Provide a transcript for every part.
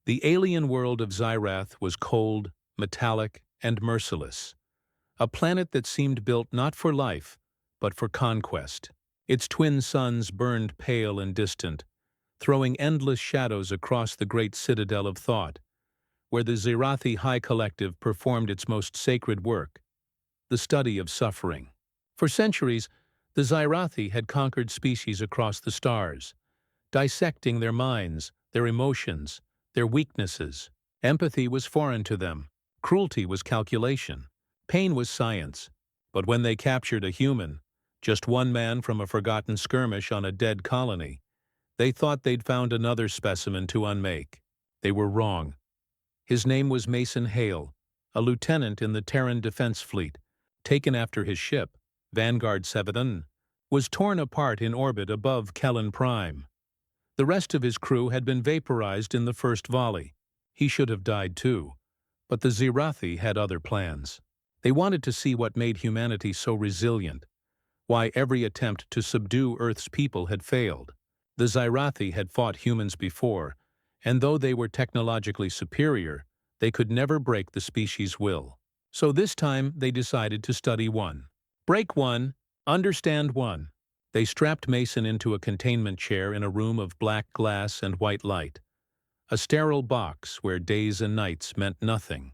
The alien world of Xyrath was cold, metallic, and merciless. A planet that seemed built not for life, but for conquest. Its twin suns burned pale and distant, throwing endless shadows across the great citadel of thought, where the Xyrathi High Collective performed its most sacred work, the study of suffering. For centuries, the Xyrathi had conquered species across the stars, dissecting their minds, their emotions, their weaknesses. Empathy was foreign to them. Cruelty was calculation. Pain was science. But when they captured a human, just one man from a forgotten skirmish on a dead colony, they thought they'd found another specimen to unmake. They were wrong. His name was Mason Hale, a lieutenant in the Terran Defense Fleet. Taken after his ship, Vanguard 7, was torn apart in orbit above Kellen Prime. The rest of his crew had been vaporized in the first volley. He should have died too. But the Xyrathi had other plans. They wanted to see what made humanity so resilient, why every attempt to subdue Earth's people had failed. The Xyrathi had fought humans before, and though they were technologically superior, they could never break the species' will. So this time they decided to study one. Break one, understand one. They strapped Mason into a containment chair in a room of black glass and white light. A sterile box where days and nights meant nothing.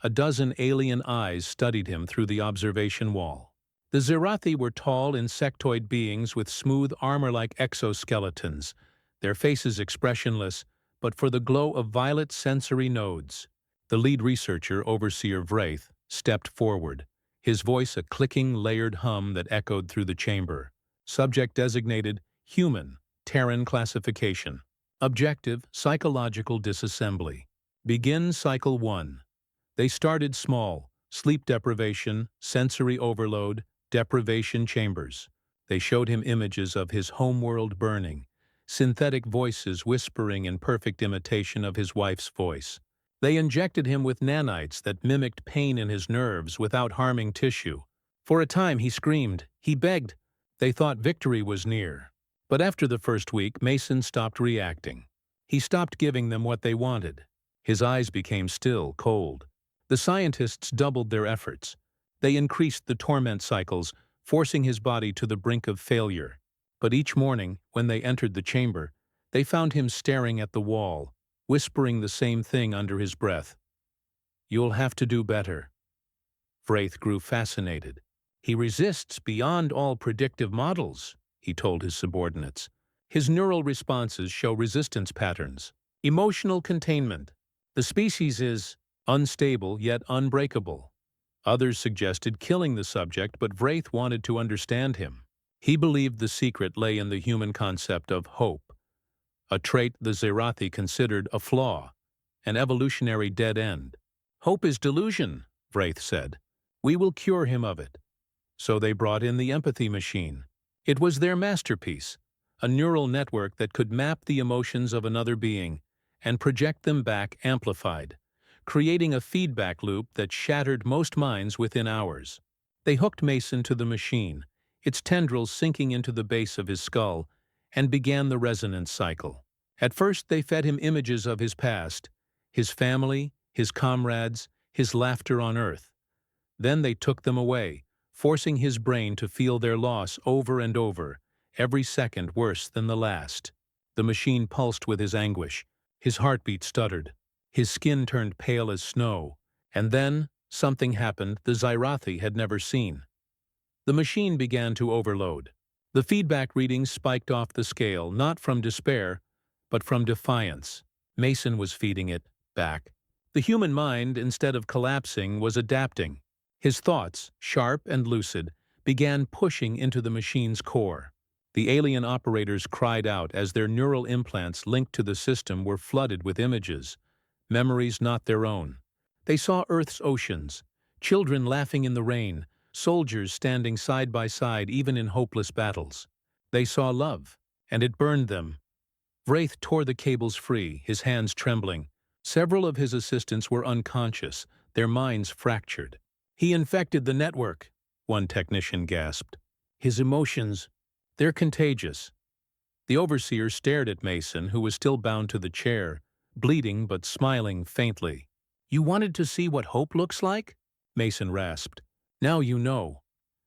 A dozen alien eyes studied him through the observation wall. The Xyrathi were tall insectoid beings with smooth armor-like exoskeletons, their faces expressionless, but for the glow of violet sensory nodes. The lead researcher, Overseer Vraith, stepped forward, his voice a clicking, layered hum that echoed through the chamber. Subject designated Human, Terran classification. Objective, Psychological disassembly. Begin Cycle 1. They started small: sleep deprivation, sensory overload, deprivation chambers. They showed him images of his homeworld burning, synthetic voices whispering in perfect imitation of his wife's voice. They injected him with nanites that mimicked pain in his nerves without harming tissue. For a time he screamed, he begged. They thought victory was near. But after the first week, Mason stopped reacting. He stopped giving them what they wanted. His eyes became still, cold. The scientists doubled their efforts. They increased the torment cycles, forcing his body to the brink of failure. But each morning, when they entered the chamber, they found him staring at the wall, whispering the same thing under his breath. "You'll have to do better." Vraith grew fascinated. "He resists beyond all predictive models," he told his subordinates. "His neural responses show resistance patterns. Emotional containment. The species is unstable yet unbreakable." Others suggested killing the subject, but Vraith wanted to understand him. He believed the secret lay in the human concept of hope, a trait the Xyrathi considered a flaw, an evolutionary dead end. "Hope is delusion," Vraith said. "We will cure him of it." So they brought in the empathy machine. It was their masterpiece, a neural network that could map the emotions of another being and project them back amplified, creating a feedback loop that shattered most minds within hours. They hooked Mason to the machine, its tendrils sinking into the base of his skull, and began the resonance cycle. At first they fed him images of his past, his family, his comrades, his laughter on Earth. Then they took them away, forcing his brain to feel their loss over and over, every second worse than the last. The machine pulsed with his anguish. His heartbeat stuttered. His skin turned pale as snow. And then something happened the Xyrathi had never seen. The machine began to overload. The feedback readings spiked off the scale, not from despair, but from defiance. Mason was feeding it back. The human mind, instead of collapsing, was adapting. His thoughts, sharp and lucid, began pushing into the machine's core. The alien operators cried out as their neural implants linked to the system were flooded with images, memories not their own. They saw Earth's oceans, children laughing in the rain, soldiers standing side by side even in hopeless battles. They saw love, and it burned them. Vraith tore the cables free, his hands trembling. Several of his assistants were unconscious, their minds fractured. "He infected the network," one technician gasped. "His emotions, they're contagious." The overseer stared at Mason, who was still bound to the chair, bleeding but smiling faintly. "You wanted to see what hope looks like?" Mason rasped. "Now you know."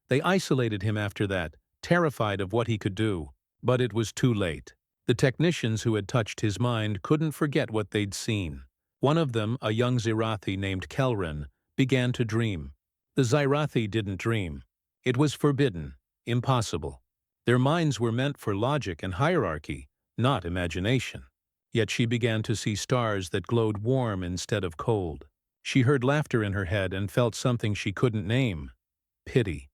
They isolated him after that, terrified of what he could do. But it was too late. The technicians who had touched his mind couldn't forget what they'd seen. One of them, a young Zirathi named Kelrin, began to dream. The Zirathi didn't dream. It was forbidden, impossible. Their minds were meant for logic and hierarchy, not imagination. Yet she began to see stars that glowed warm instead of cold. She heard laughter in her head and felt something she couldn't name: pity.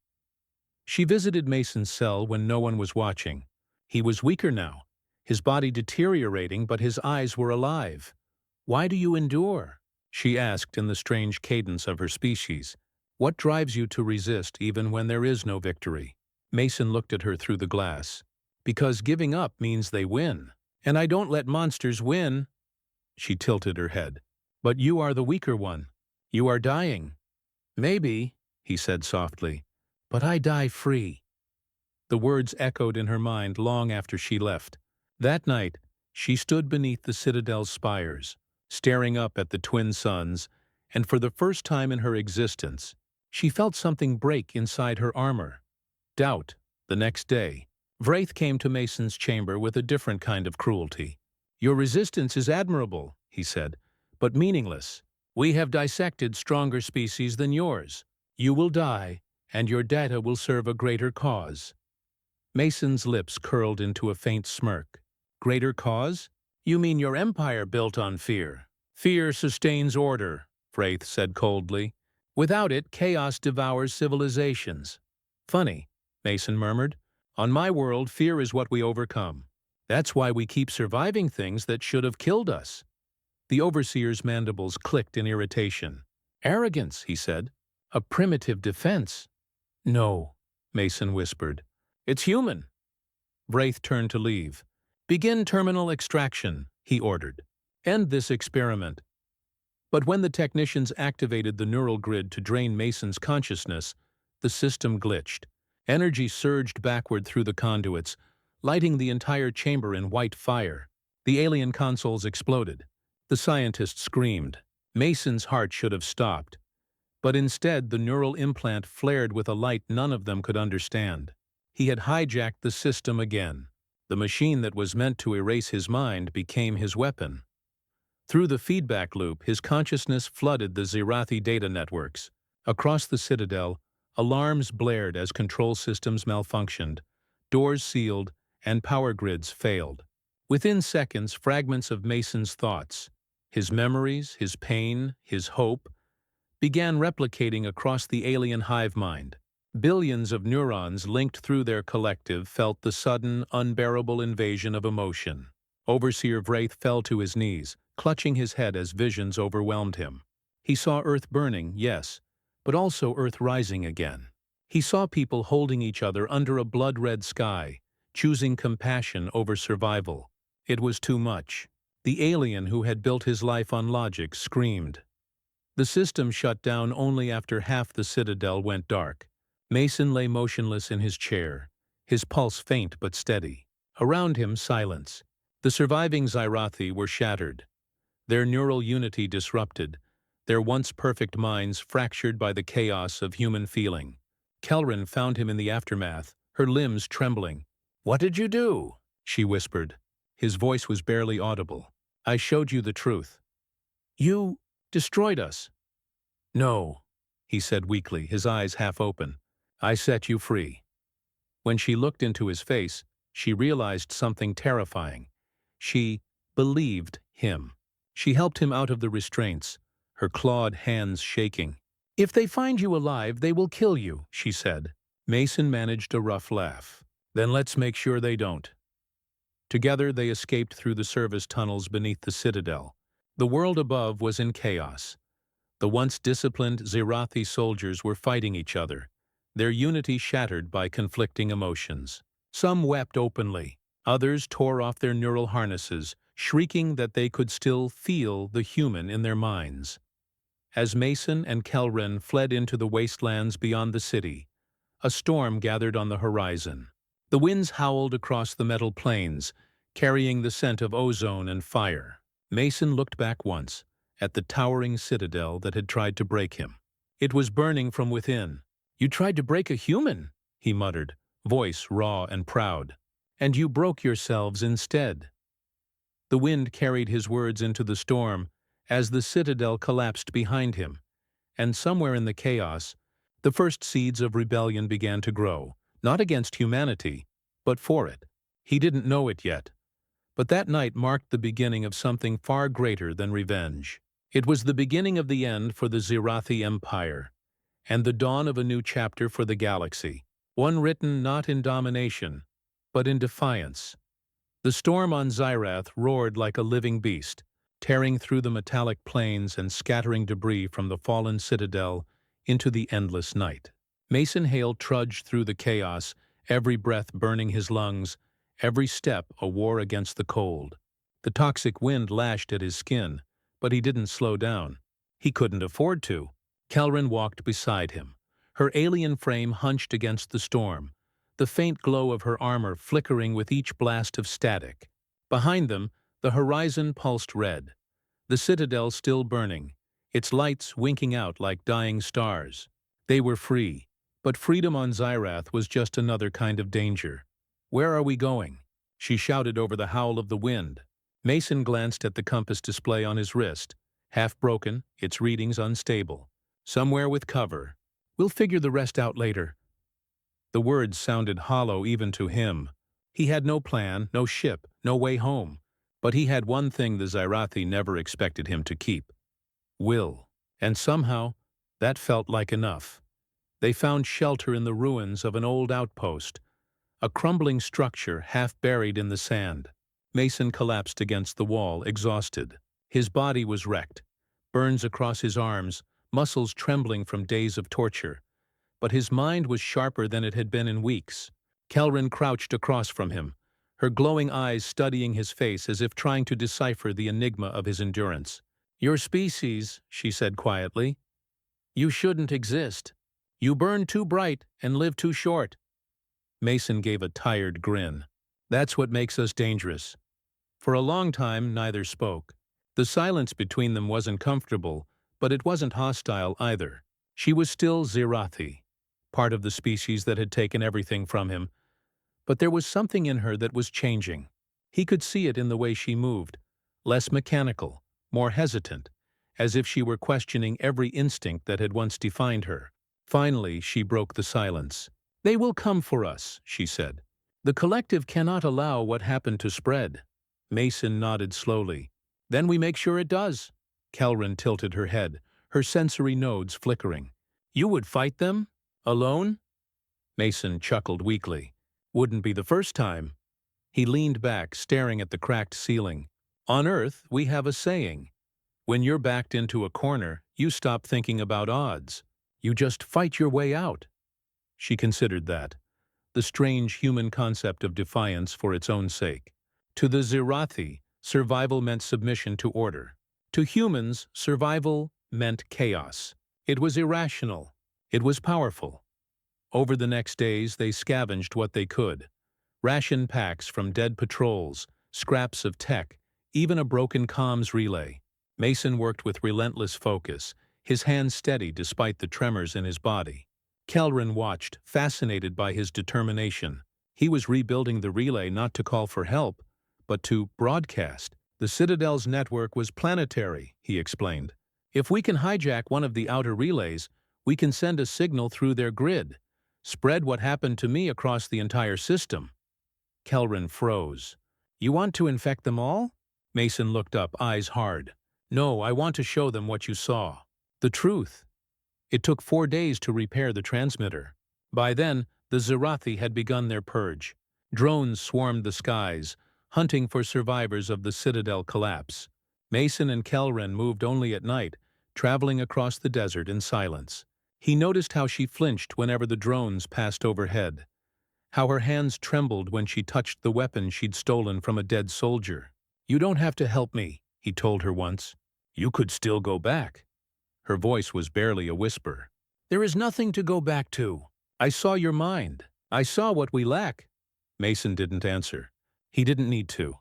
She visited Mason's cell when no one was watching. He was weaker now, his body deteriorating, but his eyes were alive. "Why do you endure?" she asked in the strange cadence of her species. "What drives you to resist even when there is no victory?" Mason looked at her through the glass. "Because giving up means they win. And I don't let monsters win." She tilted her head. "But you are the weaker one. You are dying." "Maybe," he said softly, "but I die free." The words echoed in her mind long after she left. That night, she stood beneath the citadel's spires, staring up at the twin suns, and for the first time in her existence, she felt something break inside her armor. Doubt. The next day, Vraith came to Mason's chamber with a different kind of cruelty. "Your resistance is admirable," he said, "but meaningless. We have dissected stronger species than yours. You will die, and your data will serve a greater cause." Mason's lips curled into a faint smirk. "Greater cause? You mean your empire built on fear?" "Fear sustains order," Vraith said coldly. "Without it, chaos devours civilizations." "Funny," Mason murmured. "On my world, fear is what we overcome. That's why we keep surviving things that should have killed us." The overseer's mandibles clicked in irritation. "Arrogance," he said. "A primitive defense." "No," Mason whispered. "It's human." Vraith turned to leave. "Begin terminal extraction," he ordered. "End this experiment." But when the technicians activated the neural grid to drain Mason's consciousness, the system glitched. Energy surged backward through the conduits, lighting the entire chamber in white fire. The alien consoles exploded. The scientist screamed. Mason's heart should have stopped. But instead, the neural implant flared with a light none of them could understand. He had hijacked the system again. The machine that was meant to erase his mind became his weapon. Through the feedback loop, his consciousness flooded the Zirathi data networks. Across the citadel, alarms blared as control systems malfunctioned, doors sealed, and power grids failed. Within seconds, fragments of Mason's thoughts, his memories, his pain, his hope, began replicating across the alien hive mind. Billions of neurons linked through their collective felt the sudden, unbearable invasion of emotion. Overseer Vraith fell to his knees, clutching his head as visions overwhelmed him. He saw Earth burning, yes, but also Earth rising again. He saw people holding each other under a blood-red sky, choosing compassion over survival. It was too much. The alien who had built his life on logic screamed. The system shut down only after half the citadel went dark. Mason lay motionless in his chair, his pulse faint but steady. Around him, silence. The surviving Zirathi were shattered, their neural unity disrupted, their once perfect minds fractured by the chaos of human feeling. Kelrin found him in the aftermath, her limbs trembling. "What did you do?" she whispered. His voice was barely audible. "I showed you the truth." "You destroyed us." "No," he said weakly, his eyes half open. "I set you free." When she looked into his face, she realized something terrifying. She believed him. She helped him out of the restraints, her clawed hands shaking. "If they find you alive, they will kill you," she said. Mason managed a rough laugh. "Then let's make sure they don't." Together they escaped through the service tunnels beneath the citadel. The world above was in chaos. The once disciplined Zirathi soldiers were fighting each other, their unity shattered by conflicting emotions. Some wept openly, others tore off their neural harnesses, shrieking that they could still feel the human in their minds. As Mason and Kelrin fled into the wastelands beyond the city, a storm gathered on the horizon. The winds howled across the metal plains, carrying the scent of ozone and fire. Mason looked back once, at the towering citadel that had tried to break him. It was burning from within. "You tried to break a human," he muttered, voice raw and proud. "And you broke yourselves instead." The wind carried his words into the storm as the citadel collapsed behind him, and somewhere in the chaos, the first seeds of rebellion began to grow, not against humanity, but for it. He didn't know it yet, but that night marked the beginning of something far greater than revenge. It was the beginning of the end for the Zirathi Empire, and the dawn of a new chapter for the galaxy, one written not in domination, but in defiance. The storm on Zirath roared like a living beast, tearing through the metallic plains and scattering debris from the fallen citadel into the endless night. Mason Hale trudged through the chaos, every breath burning his lungs, every step a war against the cold. The toxic wind lashed at his skin, but he didn't slow down. He couldn't afford to. Kelrin walked beside him, her alien frame hunched against the storm, the faint glow of her armor flickering with each blast of static. Behind them, the horizon pulsed red, the citadel still burning, its lights winking out like dying stars. They were free, but freedom on Zirath was just another kind of danger. "Where are we going?" she shouted over the howl of the wind. Mason glanced at the compass display on his wrist, half broken, its readings unstable. "Somewhere with cover. We'll figure the rest out later." The words sounded hollow even to him. He had no plan, no ship, no way home. But he had one thing the Zirathi never expected him to keep: will. And somehow, that felt like enough. They found shelter in the ruins of an old outpost, a crumbling structure half buried in the sand. Mason collapsed against the wall, exhausted. His body was wrecked, burns across his arms, muscles trembling from days of torture. But his mind was sharper than it had been in weeks. Kelrin crouched across from him, her glowing eyes studying his face as if trying to decipher the enigma of his endurance. "Your species," she said quietly. "You shouldn't exist. You burn too bright and live too short." Mason gave a tired grin. "That's what makes us dangerous." For a long time, neither spoke. The silence between them wasn't comfortable, but it wasn't hostile either. She was still Zirathi, part of the species that had taken everything from him, but there was something in her that was changing. He could see it in the way she moved, less mechanical, more hesitant, as if she were questioning every instinct that had once defined her. Finally, she broke the silence. "They will come for us," she said. "The collective cannot allow what happened to spread." Mason nodded slowly. "Then we make sure it does." Kelrin tilted her head, her sensory nodes flickering. "You would fight them? Alone?" Mason chuckled weakly. "Wouldn't be the first time." He leaned back, staring at the cracked ceiling. "On Earth, we have a saying. When you're backed into a corner, you stop thinking about odds. You just fight your way out." She considered that, the strange human concept of defiance for its own sake. To the Zirathi, survival meant submission to order. To humans, survival meant chaos. It was irrational. It was powerful. Over the next days, they scavenged what they could. Ration packs from dead patrols, scraps of tech, even a broken comms relay. Mason worked with relentless focus, his hands steady despite the tremors in his body. Kelrin watched, fascinated by his determination. He was rebuilding the relay not to call for help, but to broadcast. "The Citadel's network was planetary," he explained. "If we can hijack one of the outer relays, we can send a signal through their grid. Spread what happened to me across the entire system." Kelrin froze. "You want to infect them all?" Mason looked up, eyes hard. "No, I want to show them what you saw. The truth." It took 4 days to repair the transmitter. By then, the Zirathi had begun their purge. Drones swarmed the skies, hunting for survivors of the Citadel collapse. Mason and Kelrin moved only at night, traveling across the desert in silence. He noticed how she flinched whenever the drones passed overhead, how her hands trembled when she touched the weapon she'd stolen from a dead soldier. "You don't have to help me," he told her once. "You could still go back." Her voice was barely a whisper. "There is nothing to go back to. I saw your mind. I saw what we lack." Mason didn't answer. He didn't need to.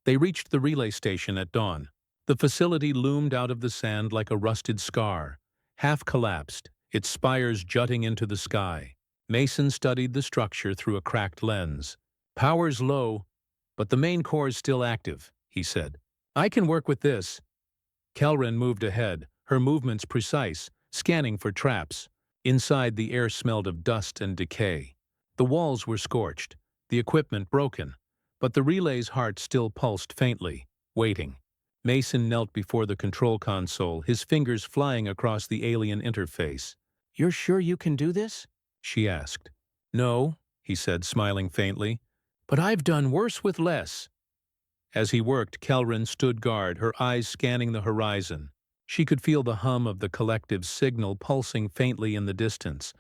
They reached the relay station at dawn. The facility loomed out of the sand like a rusted scar, half collapsed, its spires jutting into the sky. Mason studied the structure through a cracked lens. "Power's low, but the main core's still active," he said. "I can work with this." Kelrin moved ahead, her movements precise, scanning for traps. Inside, the air smelled of dust and decay. The walls were scorched, the equipment broken, but the relay's heart still pulsed faintly, waiting. Mason knelt before the control console, his fingers flying across the alien interface. "You're sure you can do this?" she asked. "No," he said, smiling faintly, "but I've done worse with less." As he worked, Kelrin stood guard, her eyes scanning the horizon. She could feel the hum of the collective's signal pulsing faintly in the distance,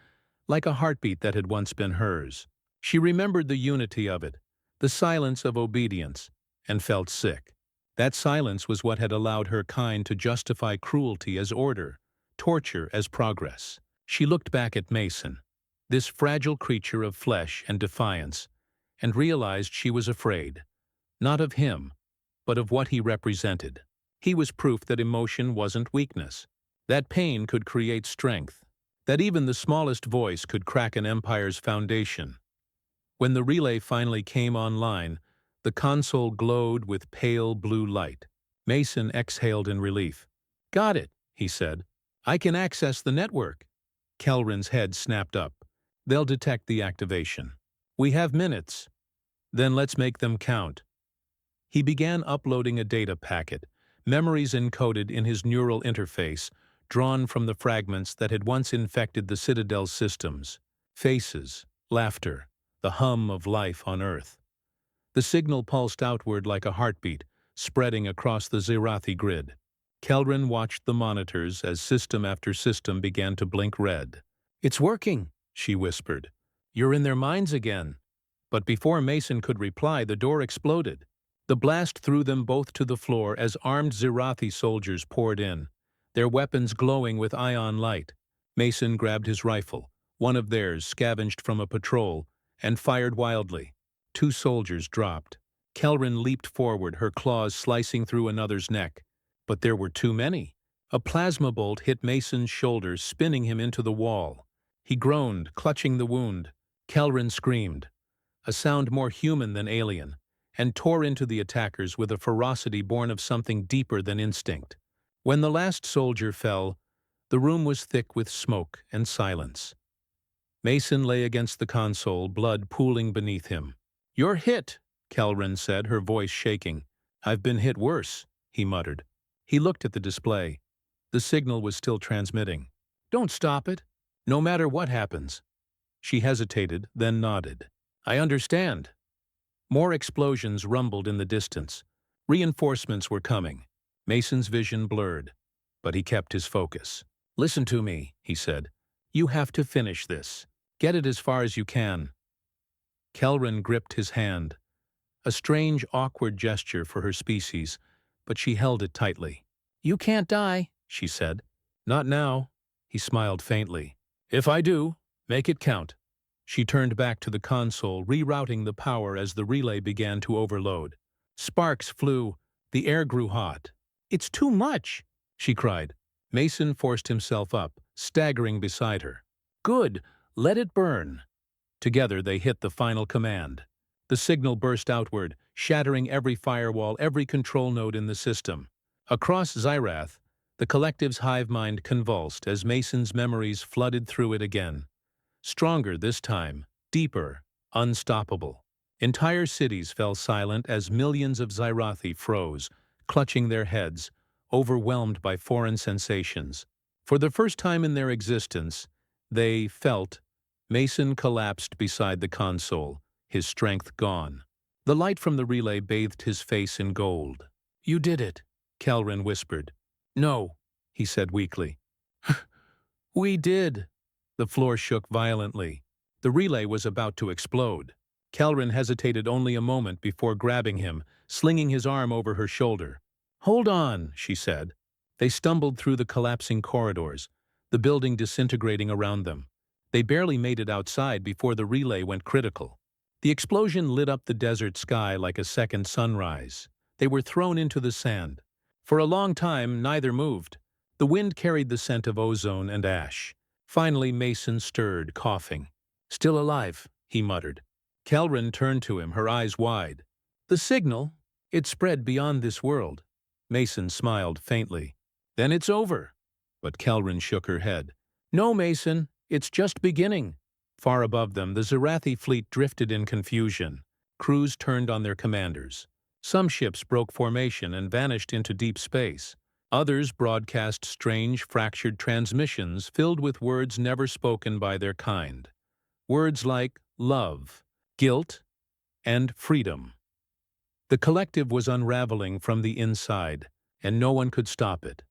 like a heartbeat that had once been hers. She remembered the unity of it, the silence of obedience, and felt sick. That silence was what had allowed her kind to justify cruelty as order, torture as progress. She looked back at Mason, this fragile creature of flesh and defiance, and realized she was afraid, not of him, but of what he represented. He was proof that emotion wasn't weakness, that pain could create strength, that even the smallest voice could crack an empire's foundation. When the relay finally came online, the console glowed with pale blue light. Mason exhaled in relief. "Got it," he said. "I can access the network." Kelrin's head snapped up. "They'll detect the activation. We have minutes. Then let's make them count." He began uploading a data packet, memories encoded in his neural interface, drawn from the fragments that had once infected the Citadel's systems. Faces, laughter, the hum of life on Earth. The signal pulsed outward like a heartbeat, spreading across the Zerathi grid. Kelrin watched the monitors as system after system began to blink red. "It's working," she whispered. "You're in their minds again." But before Mason could reply, the door exploded. The blast threw them both to the floor as armed Zerathi soldiers poured in, their weapons glowing with ion light. Mason grabbed his rifle, one of theirs scavenged from a patrol, and fired wildly. 2 soldiers dropped. Kelrin leaped forward, her claws slicing through another's neck. But there were too many. A plasma bolt hit Mason's shoulder, spinning him into the wall. He groaned, clutching the wound. Kelrin screamed, a sound more human than alien, and tore into the attackers with a ferocity born of something deeper than instinct. When the last soldier fell, the room was thick with smoke and silence. Mason lay against the console, blood pooling beneath him. "You're hit," Kelrin said, her voice shaking. "I've been hit worse," he muttered. He looked at the display. The signal was still transmitting. "Don't stop it, no matter what happens." She hesitated, then nodded. "I understand." More explosions rumbled in the distance. Reinforcements were coming. Mason's vision blurred, but he kept his focus. "Listen to me," he said. "You have to finish this. Get it as far as you can." Kelrin gripped his hand, a strange, awkward gesture for her species, but she held it tightly. "You can't die," she said. "Not now," he smiled faintly. "If I do, make it count." She turned back to the console, rerouting the power as the relay began to overload. Sparks flew. The air grew hot. "It's too much," she cried. Mason forced himself up, staggering beside her. "Good. Let it burn." Together they hit the final command. The signal burst outward, shattering every firewall, every control node in the system. Across Zyrath, the collective's hive mind convulsed as Mason's memories flooded through it again. Stronger this time, deeper, unstoppable. Entire cities fell silent as millions of Zyrathi froze, clutching their heads, overwhelmed by foreign sensations. For the first time in their existence, they felt. Mason collapsed beside the console, his strength gone. The light from the relay bathed his face in gold. "You did it," Kelrin whispered. "No," he said weakly. "We did." The floor shook violently. The relay was about to explode. Kelrin hesitated only a moment before grabbing him, slinging his arm over her shoulder. "Hold on," she said. They stumbled through the collapsing corridors, the building disintegrating around them. They barely made it outside before the relay went critical. The explosion lit up the desert sky like a second sunrise. They were thrown into the sand, For a long time, neither moved. The wind carried the scent of ozone and ash. Finally, Mason stirred, coughing. "Still alive," he muttered. Kelrin turned to him, her eyes wide. "The signal? It spread beyond this world." Mason smiled faintly. "Then it's over." But Kelrin shook her head. "No, Mason, it's just beginning." Far above them, the Zerathi fleet drifted in confusion. Crews turned on their commanders. Some ships broke formation and vanished into deep space. Others broadcast strange, fractured transmissions filled with words never spoken by their kind. Words like love, guilt, and freedom. The collective was unraveling from the inside, and no one could stop it.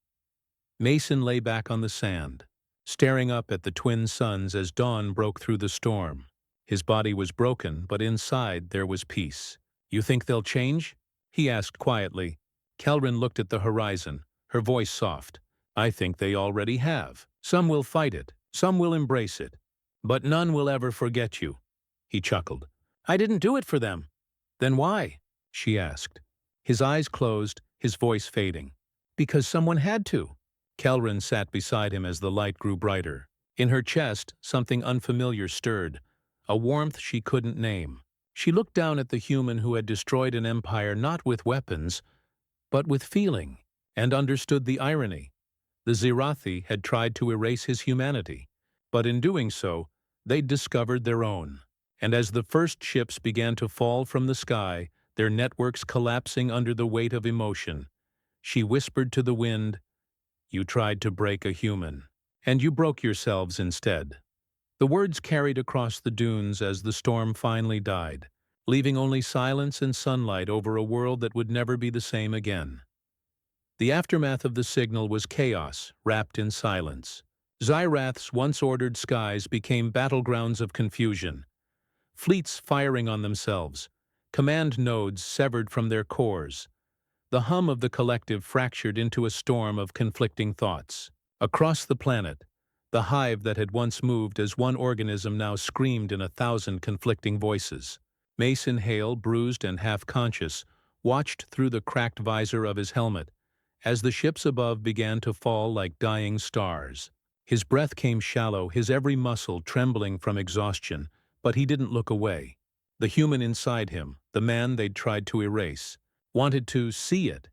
Mason lay back on the sand, staring up at the twin suns as dawn broke through the storm. His body was broken, but inside there was peace. "You think they'll change?" he asked quietly. Kelrin looked at the horizon, her voice soft. "I think they already have. Some will fight it, some will embrace it. But none will ever forget you." He chuckled. "I didn't do it for them." "Then why?" she asked. His eyes closed, his voice fading. "Because someone had to." Kelrin sat beside him as the light grew brighter. In her chest, something unfamiliar stirred, a warmth she couldn't name. She looked down at the human who had destroyed an empire not with weapons, but with feeling, and understood the irony. The Zerathi had tried to erase his humanity, but in doing so, they'd discovered their own. And as the first ships began to fall from the sky, their networks collapsing under the weight of emotion, she whispered to the wind, "You tried to break a human, and you broke yourselves instead." The words carried across the dunes as the storm finally died, leaving only silence and sunlight over a world that would never be the same again. The aftermath of the signal was chaos, wrapped in silence. Zyrath's once-ordered skies became battlegrounds of confusion. Fleets firing on themselves, command nodes severed from their cores. The hum of the collective fractured into a storm of conflicting thoughts. Across the planet, the hive that had once moved as one organism now screamed in 1,000 conflicting voices. Mason Hale, bruised and half-conscious, watched through the cracked visor of his helmet as the ships above began to fall like dying stars. His breath came shallow, his every muscle trembling from exhaustion, but he didn't look away. The human inside him, the man they'd tried to erase, wanted to see it.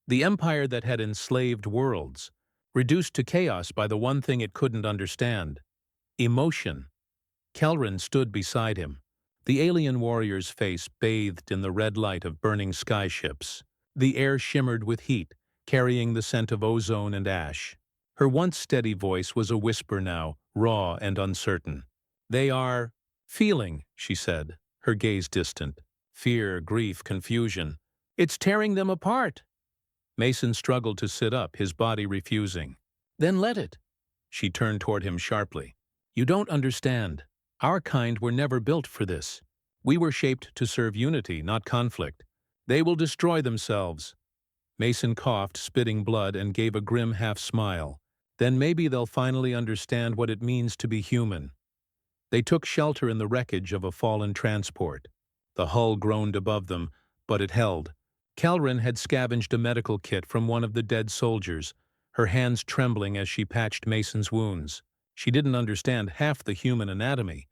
The empire that had enslaved worlds, reduced to chaos by the one thing it couldn't understand: emotion. Kelrin stood beside him, the alien warrior's face bathed in the red light of burning skyships. The air shimmered with heat, carrying the scent of ozone and ash. Her once steady voice was a whisper now, raw and uncertain. "They are feeling," she said, her gaze distant. "Fear, grief, confusion. It's tearing them apart." Mason struggled to sit up, his body refusing. "Then let it." She turned toward him sharply. "You don't understand. Our kind were never built for this. We were shaped to serve unity, not conflict. They will destroy themselves." Mason coughed, spitting blood, and gave a grim half-smile. "Then maybe they'll finally understand what it means to be human." They took shelter in the wreckage of a fallen transport. The hull groaned above them, but it held. Kelrin had scavenged a medical kit from one of the dead soldiers, her hands trembling as she patched Mason's wounds. She didn't understand half the human anatomy,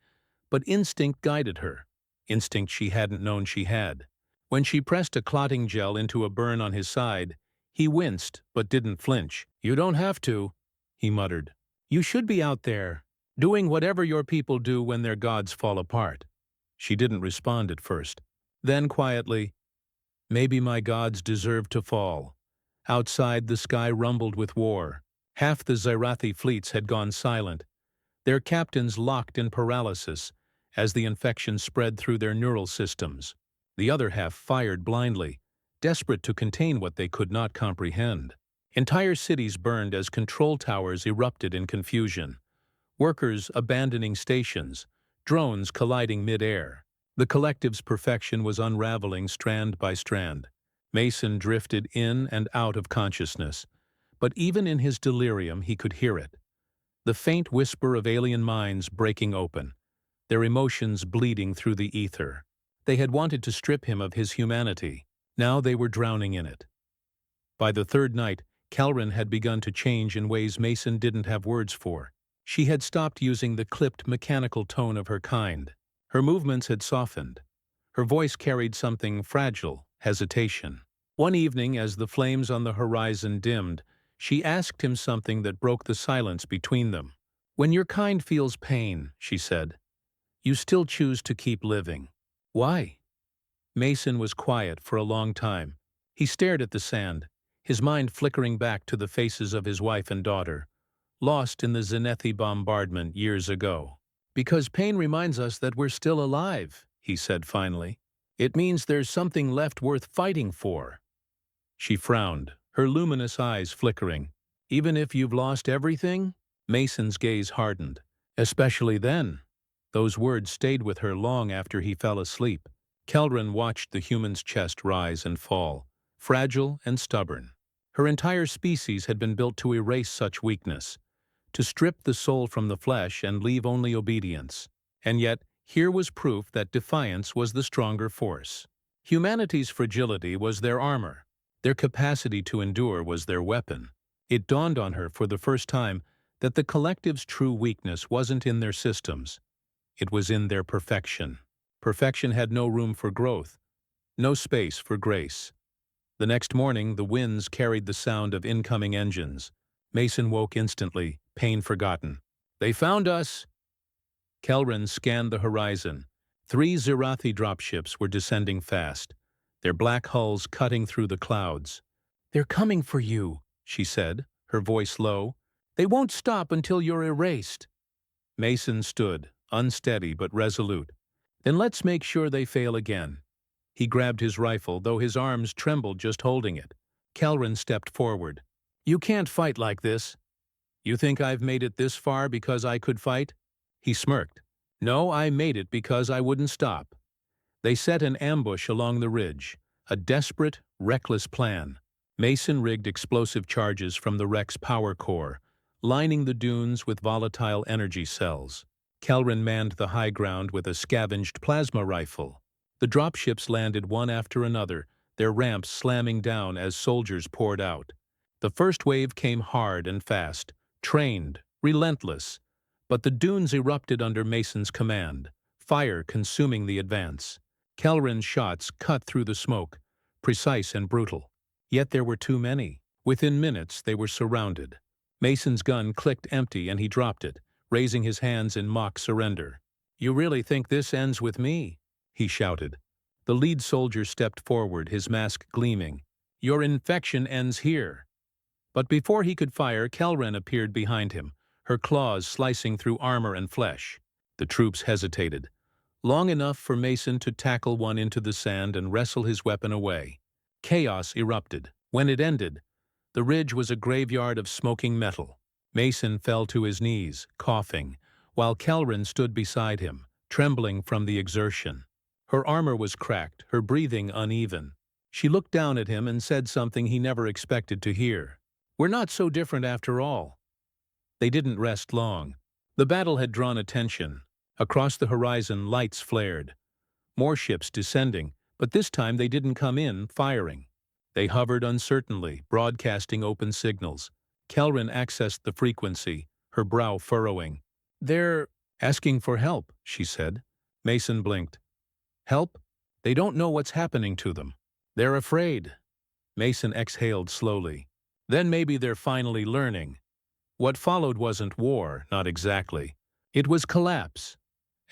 but instinct guided her, instinct she hadn't known she had. When she pressed a clotting gel into a burn on his side, he winced but didn't flinch. "You don't have to," he muttered. "You should be out there, doing whatever your people do when their gods fall apart." She didn't respond at first. Then quietly, "Maybe my gods deserve to fall." Outside, the sky rumbled with war. Half the Zerathi fleets had gone silent, their captains locked in paralysis as the infection spread through their neural systems. The other half fired blindly, desperate to contain what they could not comprehend. Entire cities burned as control towers erupted in confusion. Workers abandoning stations, drones colliding mid-air. The collective's perfection was unraveling strand by strand. Mason drifted in and out of consciousness, but even in his delirium he could hear it. The faint whisper of alien minds breaking open, their emotions bleeding through the ether. They had wanted to strip him of his humanity. Now they were drowning in it. By the third night, Kelrin had begun to change in ways Mason didn't have words for. She had stopped using the clipped, mechanical tone of her kind. Her movements had softened. Her voice carried something fragile, hesitation. One evening, as the flames on the horizon dimmed, she asked him something that broke the silence between them. "When your kind feels pain," she said, "you still choose to keep living. Why?" Mason was quiet for a long time. He stared at the sand, his mind flickering back to the faces of his wife and daughter, lost in the Zenith bombardment years ago. "Because pain reminds us that we're still alive," he said finally. "It means there's something left worth fighting for." She frowned, her luminous eyes flickering. "Even if you've lost everything?" Mason's gaze hardened. "Especially then." Those words stayed with her long after he fell asleep. Kelrin watched the human's chest rise and fall, fragile and stubborn. Her entire species had been built to erase such weakness, to strip the soul from the flesh and leave only obedience. And yet, here was proof that defiance was the stronger force. Humanity's fragility was their armor. Their capacity to endure was their weapon. It dawned on her for the first time that the collective's true weakness wasn't in their systems. It was in their perfection. Perfection had no room for growth, no space for grace. The next morning, the winds carried the sound of incoming engines. Mason woke instantly, pain forgotten. "They found us!" Kelrin scanned the horizon. 3 Zerathi dropships were descending fast, their black hulls cutting through the clouds. "They're coming for you," she said, her voice low. "They won't stop until you're erased." Mason stood, unsteady but resolute. "Then let's make sure they fail again." He grabbed his rifle, though his arms trembled just holding it. Kelrin stepped forward. "You can't fight like this." "You think I've made it this far because I could fight?" He smirked. "No, I made it because I wouldn't stop." They set an ambush along the ridge, a desperate, reckless plan. Mason rigged explosive charges from the wreck's power core, lining the dunes with volatile energy cells. Kelrin manned the high ground with a scavenged plasma rifle. The dropships landed one after another, their ramps slamming down as soldiers poured out. The first wave came hard and fast, trained, relentless. But the dunes erupted under Mason's command, fire consuming the advance. Kelrin's shots cut through the smoke, precise and brutal. Yet there were too many. Within minutes, they were surrounded. Mason's gun clicked empty and he dropped it, raising his hands in mock surrender. "You really think this ends with me?" he shouted. The lead soldier stepped forward, his mask gleaming. "Your infection ends here." But before he could fire, Kelrin appeared behind him, her claws slicing through armor and flesh. The troops hesitated, long enough for Mason to tackle one into the sand and wrestle his weapon away. Chaos erupted. When it ended, the ridge was a graveyard of smoking metal. Mason fell to his knees, coughing, while Kelrin stood beside him, trembling from the exertion. Her armor was cracked, her breathing uneven. She looked down at him and said something he never expected to hear. "We're not so different after all." They didn't rest long. The battle had drawn attention. Across the horizon, lights flared. More ships descending, but this time they didn't come in, firing. They hovered uncertainly, broadcasting open signals. Kelrin accessed the frequency, her brow furrowing. "They're asking for help," she said. Mason blinked. "Help? They don't know what's happening to them. They're afraid." Mason exhaled slowly. "Then maybe they're finally learning." What followed wasn't war, not exactly. It was collapse.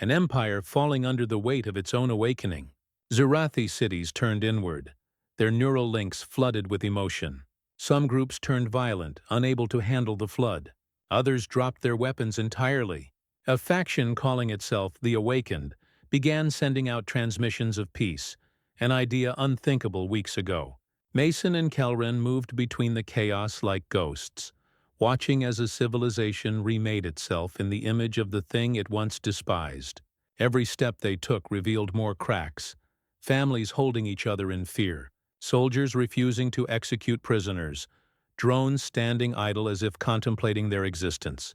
An empire falling under the weight of its own awakening. Zerathi cities turned inward, their neural links flooded with emotion. Some groups turned violent, unable to handle the flood. Others dropped their weapons entirely. A faction calling itself the Awakened began sending out transmissions of peace, an idea unthinkable weeks ago. Mason and Kelrin moved between the chaos like ghosts, watching as a civilization remade itself in the image of the thing it once despised. Every step they took revealed more cracks, families holding each other in fear, soldiers refusing to execute prisoners, drones standing idle as if contemplating their existence.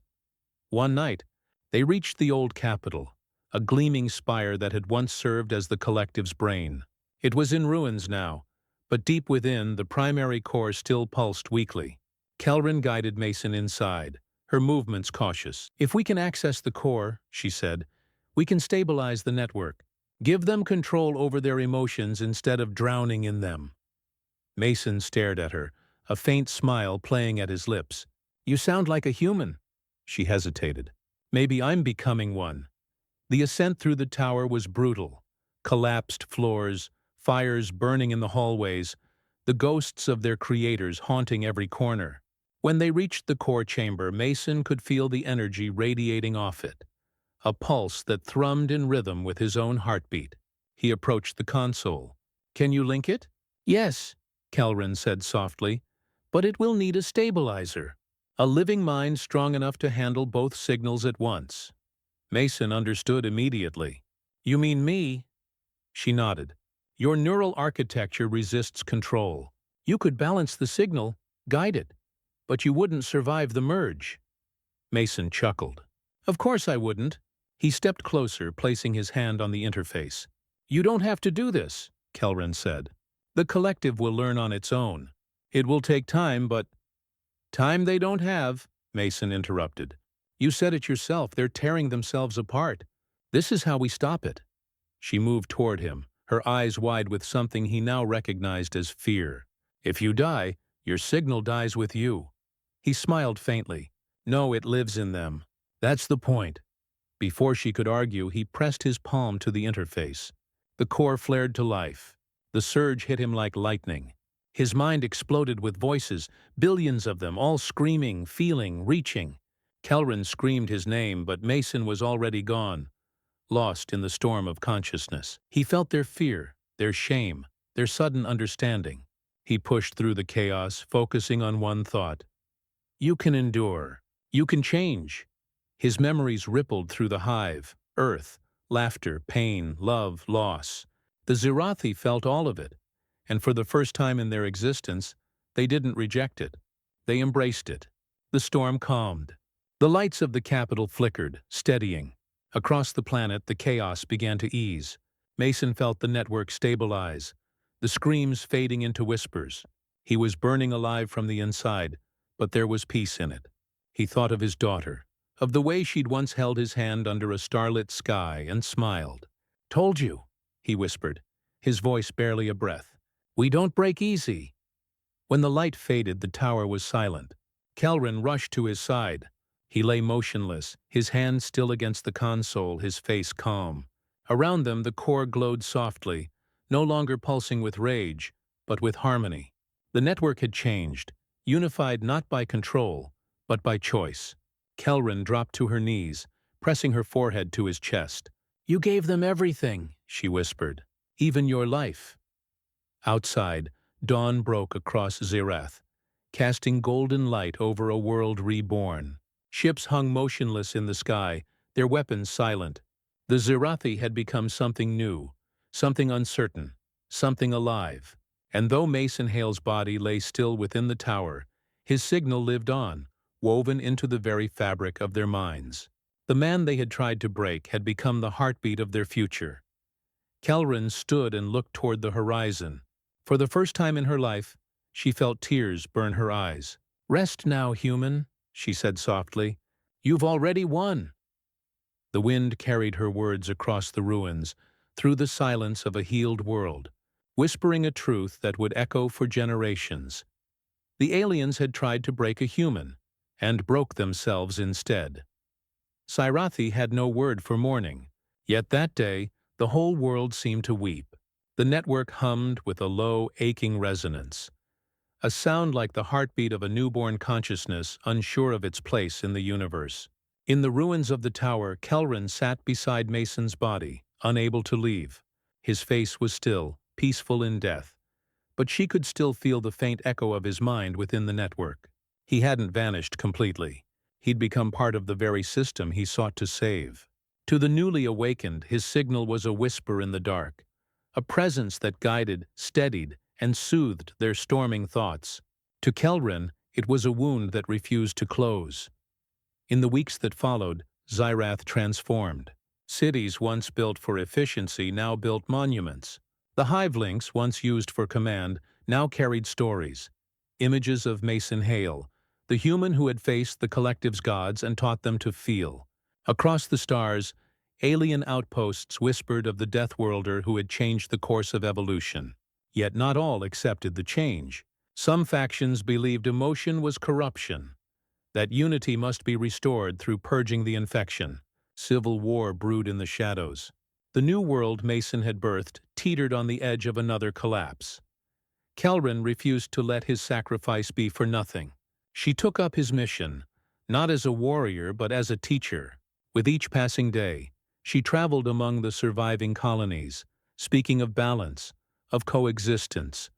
One night, they reached the old capital, a gleaming spire that had once served as the collective's brain. It was in ruins now, But deep within, the primary core still pulsed weakly. Kelrin guided Mason inside, her movements cautious. "If we can access the core," she said, "we can stabilize the network. Give them control over their emotions instead of drowning in them." Mason stared at her, a faint smile playing at his lips. "You sound like a human." She hesitated. "Maybe I'm becoming one." The ascent through the tower was brutal. Collapsed floors, fires burning in the hallways, the ghosts of their creators haunting every corner. When they reached the core chamber, Mason could feel the energy radiating off it, a pulse that thrummed in rhythm with his own heartbeat. He approached the console. "Can you link it?" "Yes," Kelrin said softly, "but it will need a stabilizer. A living mind strong enough to handle both signals at once." Mason understood immediately. "You mean me?" She nodded. "Your neural architecture resists control. You could balance the signal, guide it, but you wouldn't survive the merge." Mason chuckled. "Of course I wouldn't." He stepped closer, placing his hand on the interface. "You don't have to do this," Kelrin said. "The collective will learn on its own. It will take time, but—" "Time they don't have," Mason interrupted. "You said it yourself, they're tearing themselves apart. This is how we stop it." She moved toward him, her eyes wide with something he now recognized as fear. "If you die, your signal dies with you." He smiled faintly. "No, it lives in them. That's the point." Before she could argue, he pressed his palm to the interface. The core flared to life. The surge hit him like lightning. His mind exploded with voices, billions of them, all screaming, feeling, reaching. Kelrin screamed his name, but Mason was already gone, lost in the storm of consciousness. He felt their fear, their shame, their sudden understanding. He pushed through the chaos, focusing on one thought. "You can endure. You can change." His memories rippled through the hive, earth, laughter, pain, love, loss. The Zirathi felt all of it, and for the first time in their existence, they didn't reject it. They embraced it. The storm calmed. The lights of the capital flickered, steadying. Across the planet, the chaos began to ease. Mason felt the network stabilize, the screams fading into whispers. He was burning alive from the inside, but there was peace in it. He thought of his daughter, of the way she'd once held his hand under a starlit sky and smiled. "Told you," he whispered, his voice barely a breath. "We don't break easy." When the light faded, the tower was silent. Kelrin rushed to his side. He lay motionless, his hand still against the console, his face calm. Around them, the core glowed softly, no longer pulsing with rage, but with harmony. The network had changed, unified not by control, but by choice. Kelrin dropped to her knees, pressing her forehead to his chest. "You gave them everything," she whispered, "even your life." Outside, dawn broke across Zirath, casting golden light over a world reborn. Ships hung motionless in the sky, their weapons silent. The Zirathi had become something new, something uncertain, something alive. And though Mason Hale's body lay still within the tower, his signal lived on, woven into the very fabric of their minds. The man they had tried to break had become the heartbeat of their future. Kelrin stood and looked toward the horizon. For the first time in her life, she felt tears burn her eyes. "Rest now, human," she said softly. "You've already won." The wind carried her words across the ruins, through the silence of a healed world, whispering a truth that would echo for generations. The aliens had tried to break a human, and broke themselves instead. Zirathi had no word for mourning, yet that day the whole world seemed to weep. The network hummed with a low, aching resonance, a sound like the heartbeat of a newborn consciousness unsure of its place in the universe. In the ruins of the tower, Kelrin sat beside Mason's body, unable to leave. His face was still, peaceful in death, but she could still feel the faint echo of his mind within the network. He hadn't vanished completely. He'd become part of the very system he sought to save. To the newly awakened, his signal was a whisper in the dark, a presence that guided, steadied, and soothed their storming thoughts. To Kelrin, it was a wound that refused to close. In the weeks that followed, Zirath transformed. Cities once built for efficiency now built monuments. The hive links, once used for command, now carried stories, images of Mason Hale, the human who had faced the collective's gods and taught them to feel. Across the stars, alien outposts whispered of the Deathworlder who had changed the course of evolution. Yet not all accepted the change. Some factions believed emotion was corruption, that unity must be restored through purging the infection. Civil war brewed in the shadows. The new world Mason had birthed teetered on the edge of another collapse. Kelrin refused to let his sacrifice be for nothing. She took up his mission, not as a warrior but as a teacher. With each passing day, she traveled among the surviving colonies, speaking of balance, of coexistence,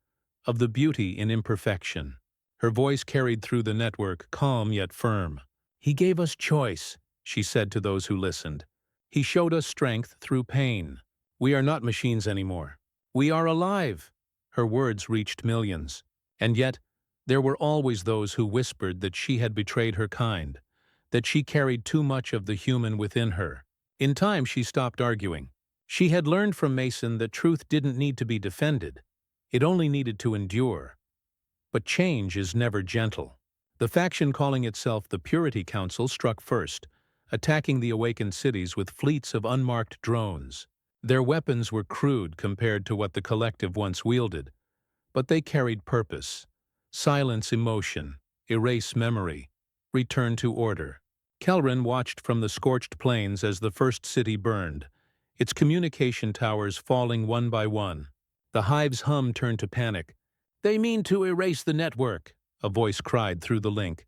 of the beauty in imperfection. Her voice carried through the network, calm yet firm. "He gave us choice," she said to those who listened. "He showed us strength through pain. We are not machines anymore. We are alive." Her words reached millions. And yet, there were always those who whispered that she had betrayed her kind, that she carried too much of the human within her. In time, she stopped arguing. She had learned from Mason that truth didn't need to be defended. It only needed to endure. But change is never gentle. The faction calling itself the Purity Council struck first, attacking the awakened cities with fleets of unmarked drones. Their weapons were crude compared to what the collective once wielded, but they carried purpose. Silence emotion, erase memory, return to order. Kelrin watched from the scorched plains as the first city burned, its communication towers falling one by one. The hive's hum turned to panic. "They mean to erase the network," a voice cried through the link.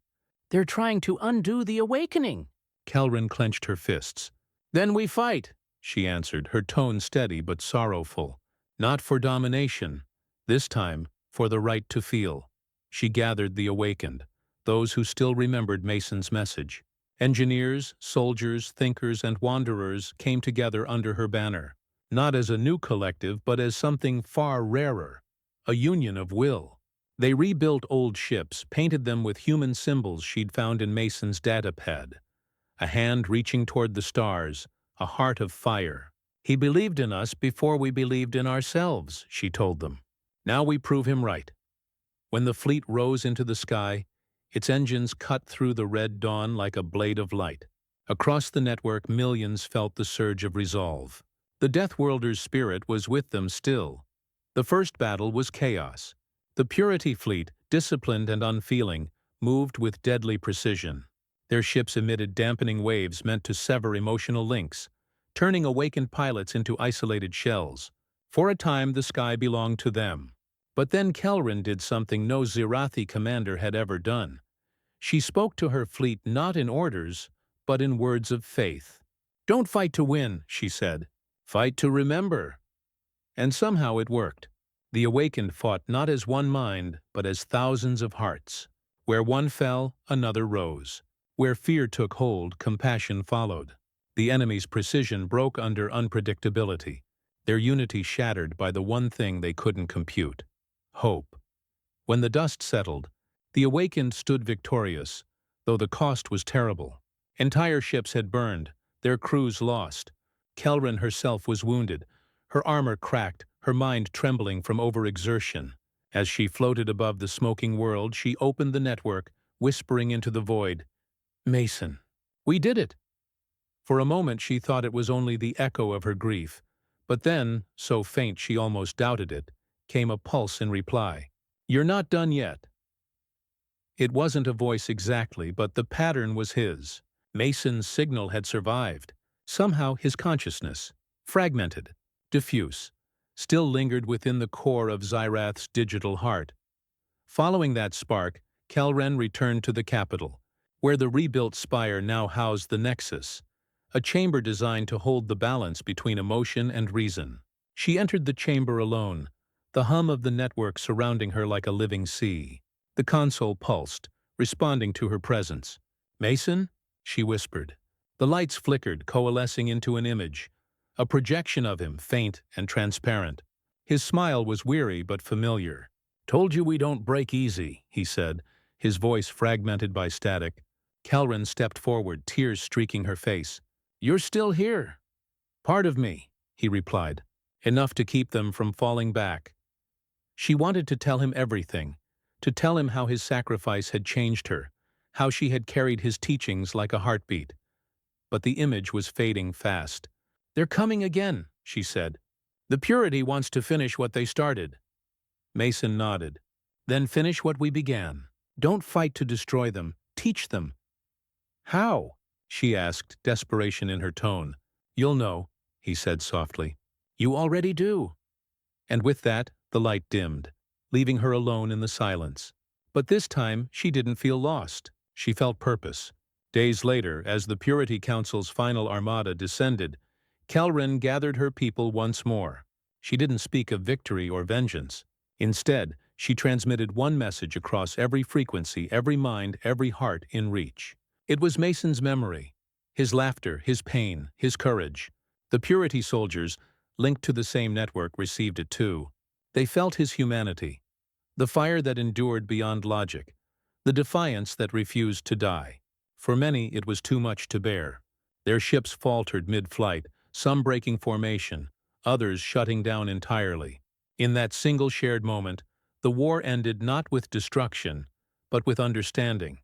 "They're trying to undo the awakening." Kelrin clenched her fists. "Then we fight," she answered, her tone steady but sorrowful. "Not for domination. This time, for the right to feel." She gathered the awakened, those who still remembered Mason's message. Engineers, soldiers, thinkers, and wanderers came together under her banner, not as a new collective but as something far rarer, a union of will. They rebuilt old ships, painted them with human symbols she'd found in Mason's datapad. A hand reaching toward the stars, a heart of fire. "He believed in us before we believed in ourselves," she told them. "Now we prove him right." When the fleet rose into the sky, its engines cut through the red dawn like a blade of light. Across the network, millions felt the surge of resolve. The Deathworlder's spirit was with them still. The first battle was chaos. The Purity fleet, disciplined and unfeeling, moved with deadly precision. Their ships emitted dampening waves meant to sever emotional links, turning awakened pilots into isolated shells. For a time, the sky belonged to them. But then Kelrin did something no Zirathi commander had ever done. She spoke to her fleet not in orders, but in words of faith. "Don't fight to win," she said. "Fight to remember." And somehow it worked. The awakened fought not as one mind, but as thousands of hearts. Where one fell, another rose. Where fear took hold, compassion followed. The enemy's precision broke under unpredictability, their unity shattered by the one thing they couldn't compute: hope. When the dust settled, the awakened stood victorious, though the cost was terrible. Entire ships had burned, their crews lost. Kelrin herself was wounded, her armor cracked, her mind trembling from overexertion. As she floated above the smoking world, she opened the network, whispering into the void, "Mason, we did it." For a moment she thought it was only the echo of her grief, but then, so faint she almost doubted it, came a pulse in reply. "You're not done yet." It wasn't a voice exactly, but the pattern was his. Mason's signal had survived. Somehow his consciousness, fragmented, diffuse, still lingered within the core of Xyrath's digital heart. Following that spark, Kelrin returned to the capital, where the rebuilt spire now housed the Nexus, a chamber designed to hold the balance between emotion and reason. She entered the chamber alone, the hum of the network surrounding her like a living sea. The console pulsed, responding to her presence. "Mason?" she whispered. The lights flickered, coalescing into an image, a projection of him, faint and transparent. His smile was weary but familiar. "Told you we don't break easy," he said, his voice fragmented by static. Kelrin stepped forward, tears streaking her face. "You're still here." "Part of me," he replied, enough to keep them from falling back. She wanted to tell him everything, to tell him how his sacrifice had changed her, how she had carried his teachings like a heartbeat. But the image was fading fast. "They're coming again," she said. "The Purity wants to finish what they started." Mason nodded. "Then finish what we began. Don't fight to destroy them. Teach them." "How?" she asked, desperation in her tone. "You'll know," he said softly. "You already do." And with that, the light dimmed, leaving her alone in the silence. But this time, she didn't feel lost. She felt purpose. Days later, as the Purity Council's final armada descended, Kelrin gathered her people once more. She didn't speak of victory or vengeance. Instead, she transmitted one message across every frequency, every mind, every heart in reach. It was Mason's memory, his laughter, his pain, his courage. The Purity soldiers, linked to the same network, received it too. They felt his humanity, the fire that endured beyond logic, the defiance that refused to die. For many, it was too much to bear. Their ships faltered mid-flight, some breaking formation, others shutting down entirely. In that single shared moment, the war ended not with destruction, but with understanding.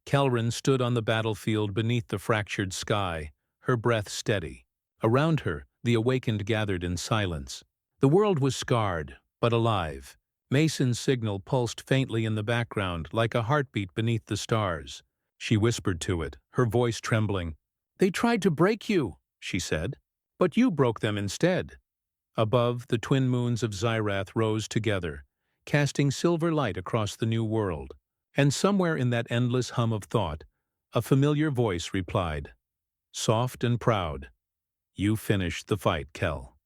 Kelrin stood on the battlefield beneath the fractured sky, her breath steady. Around her, the awakened gathered in silence. The world was scarred, but alive. Mason's signal pulsed faintly in the background, like a heartbeat beneath the stars. She whispered to it, her voice trembling. "They tried to break you," she said, "but you broke them instead." Above, the twin moons of Xyrath rose together, casting silver light across the new world. And somewhere in that endless hum of thought, a familiar voice replied, soft and proud, "You finished the fight, Kel."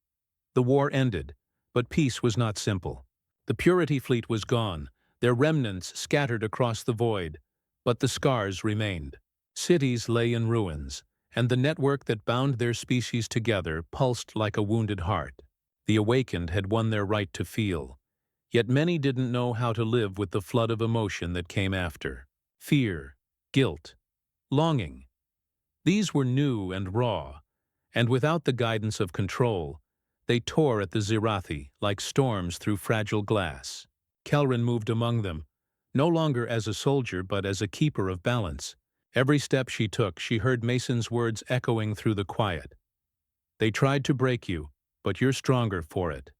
The war ended, but peace was not simple. The Purity fleet was gone, their remnants scattered across the void, but the scars remained. Cities lay in ruins, and the network that bound their species together pulsed like a wounded heart. The awakened had won their right to feel, yet many didn't know how to live with the flood of emotion that came after. Fear, guilt, longing. These were new and raw, and without the guidance of control, they tore at the Xyrathi like storms through fragile glass. Kelrin moved among them, no longer as a soldier but as a keeper of balance. Every step she took, she heard Mason's words echoing through the quiet. "They tried to break you, but you're stronger for it."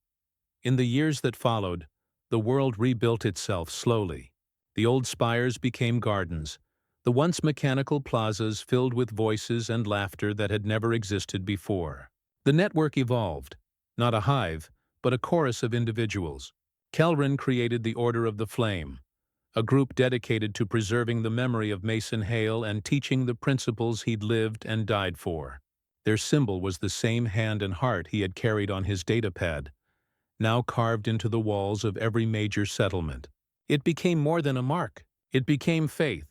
In the years that followed, the world rebuilt itself slowly. The old spires became gardens, the once mechanical plazas filled with voices and laughter that had never existed before. The network evolved, not a hive, but a chorus of individuals. Kelrin created the Order of the Flame, a group dedicated to preserving the memory of Mason Hale and teaching the principles he'd lived and died for. Their symbol was the same hand and heart he had carried on his datapad, now carved into the walls of every major settlement. It became more than a mark. It became faith.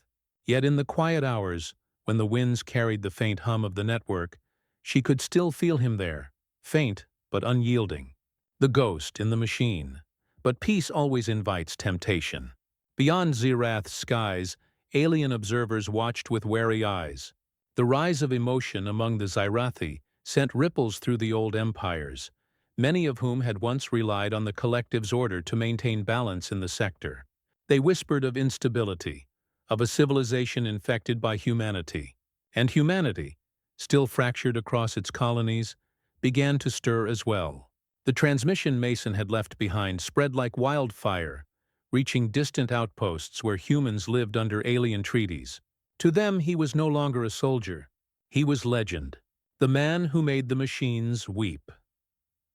Yet in the quiet hours, when the winds carried the faint hum of the network, she could still feel him there, faint but unyielding. The ghost in the machine. But peace always invites temptation. Beyond Xyrath's skies, alien observers watched with wary eyes. The rise of emotion among the Xyrathi sent ripples through the old empires, many of whom had once relied on the collective's order to maintain balance in the sector. They whispered of instability, of a civilization infected by humanity. And humanity, still fractured across its colonies, began to stir as well. The transmission Mason had left behind spread like wildfire, reaching distant outposts where humans lived under alien treaties. To them, he was no longer a soldier. He was legend, the man who made the machines weep.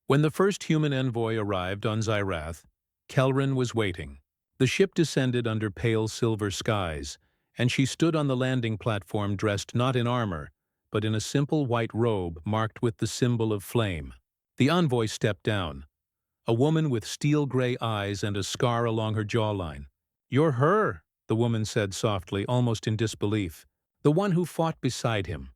When the first human envoy arrived on Xyrath, Kelrin was waiting. The ship descended under pale silver skies, and she stood on the landing platform dressed not in armor, but in a simple white robe marked with the symbol of flame. The envoy stepped down, a woman with steel-gray eyes and a scar along her jawline. "You're her," the woman said softly, almost in disbelief. "The one who fought beside him."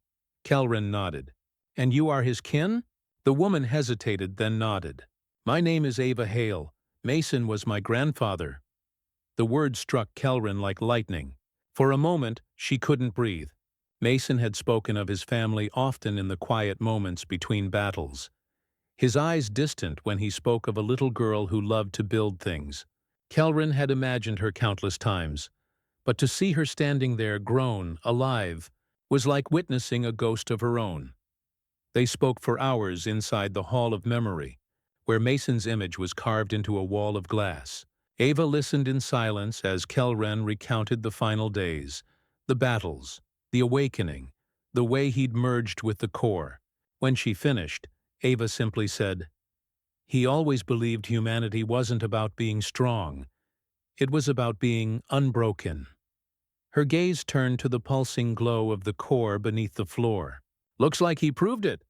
Kelrin nodded. "And you are his kin?" The woman hesitated, then nodded. "My name is Ava Hale. Mason was my grandfather." The words struck Kelrin like lightning. For a moment, she couldn't breathe. Mason had spoken of his family often in the quiet moments between battles. his eyes distant when he spoke of a little girl who loved to build things. Kelrin had imagined her countless times, but to see her standing there grown, alive, was like witnessing a ghost of her own. They spoke for hours inside the Hall of Memory, where Mason's image was carved into a wall of glass. Ava listened in silence as Kelren recounted the final days, the battles, the awakening, the way he'd merged with the core. When she finished, Ava simply said, "He always believed humanity wasn't about being strong. It was about being unbroken." Her gaze turned to the pulsing glow of the core beneath the floor. "Looks like he proved it."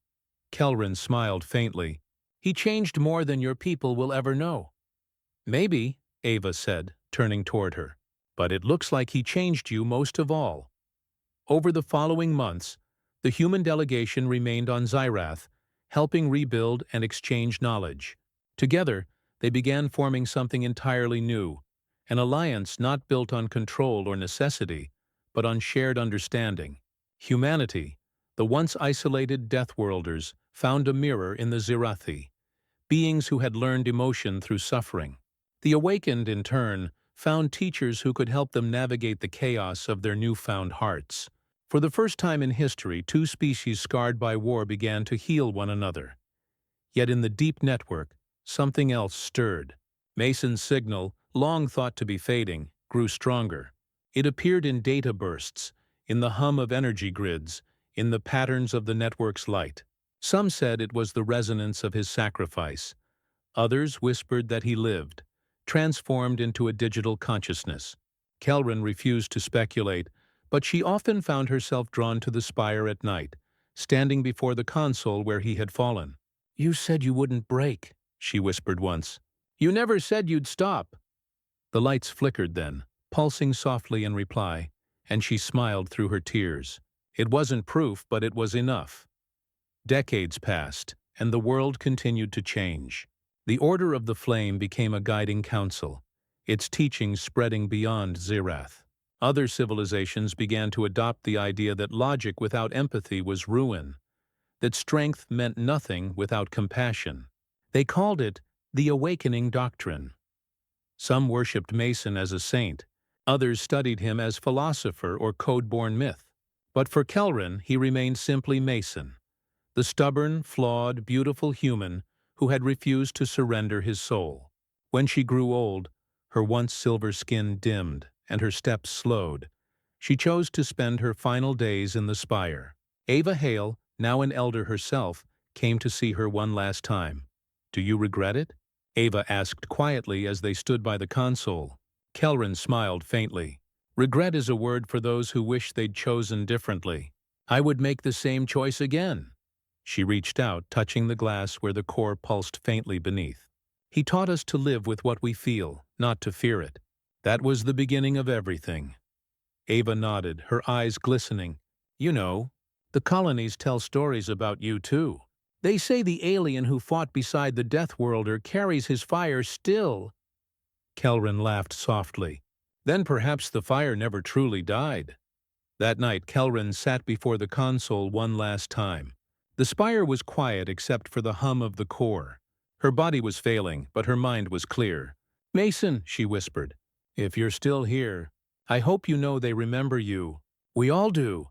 Kelren smiled faintly. "He changed more than your people will ever know." "Maybe," Ava said, turning toward her. "But it looks like he changed you most of all." Over the following months, the human delegation remained on Zyrath, helping rebuild and exchange knowledge. Together, they began forming something entirely new, an alliance not built on control or necessity, but on shared understanding. Humanity, the once isolated Deathworlders, found a mirror in the Zirathi, beings who had learned emotion through suffering. The Awakened, in turn, found teachers who could help them navigate the chaos of their newfound hearts. For the first time in history, two species scarred by war began to heal one another. Yet in the deep network, something else stirred. Mason's signal, long thought to be fading, grew stronger. It appeared in data bursts, in the hum of energy grids, in the patterns of the network's light. Some said it was the resonance of his sacrifice. Others whispered that he lived, transformed into a digital consciousness. Kelren refused to speculate, but she often found herself drawn to the spire at night, standing before the console where he had fallen. "You said you wouldn't break," she whispered once. "You never said you'd stop." The lights flickered then, pulsing softly in reply, and she smiled through her tears. It wasn't proof, but it was enough. Decades passed, and the world continued to change. The Order of the Flame became a guiding council, its teachings spreading beyond Zirath. Other civilizations began to adopt the idea that logic without empathy was ruin, that strength meant nothing without compassion. They called it the Awakening Doctrine. Some worshipped Mason as a saint, others studied him as philosopher or code-born myth. But for Kelren, he remained simply Mason, the stubborn, flawed, beautiful human who had refused to surrender his soul. When she grew old, her once silver skin dimmed and her steps slowed. She chose to spend her final days in the spire. Ava Hale, now an elder herself, came to see her one last time. "Do you regret it?" Ava asked quietly as they stood by the console. Kelren smiled faintly. "Regret is a word for those who wish they'd chosen differently. I would make the same choice again." She reached out, touching the glass where the core pulsed faintly beneath. "He taught us to live with what we feel, not to fear it. That was the beginning of everything." Ava nodded, her eyes glistening. "You know, the colonies tell stories about you too. They say the alien who fought beside the Deathworlder carries his fire still." Kelren laughed softly. "Then perhaps the fire never truly died." That night, Kelren sat before the console one last time. The spire was quiet except for the hum of the core. Her body was failing, but her mind was clear. "Mason," she whispered, "if you're still here, I hope you know they remember you. We all do."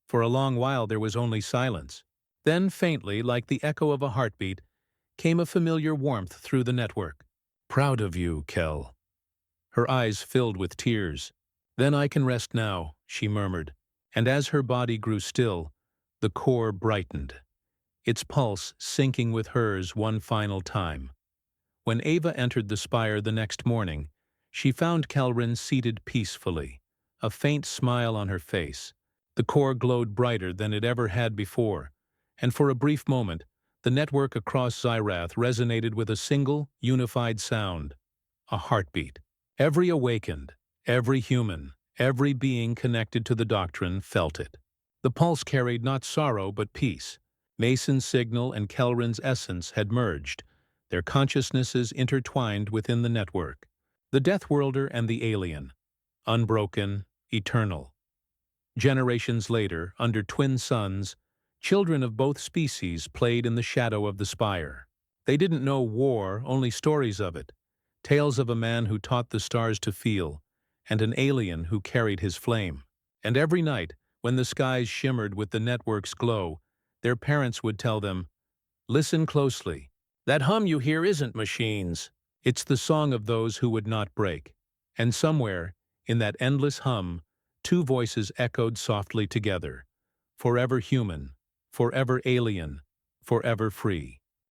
For a long while there was only silence. Then, faintly, like the echo of a heartbeat, came a familiar warmth through the network. "Proud of you, Kel." Her eyes filled with tears. "Then I can rest now," she murmured, and as her body grew still, the core brightened, its pulse syncing with hers one final time. When Ava entered the spire the next morning, she found Kelren seated peacefully, a faint smile on her face. The core glowed brighter than it ever had before, and for a brief moment, the network across Zyrath resonated with a single, unified sound, a heartbeat. Every awakened, every human, every being connected to the doctrine felt it. The pulse carried not sorrow but peace. Mason's signal and Kelren's essence had merged, their consciousnesses intertwined within the network. The Deathworlder and the alien, unbroken, eternal. Generations later, under twin suns, children of both species played in the shadow of the spire. They didn't know war, only stories of it. Tales of a man who taught the stars to feel, and an alien who carried his flame. And every night, when the skies shimmered with the network's glow, their parents would tell them, "Listen closely. That hum you hear isn't machines. It's the song of those who would not break." And somewhere, in that endless hum, two voices echoed softly together. Forever human, forever alien, forever free.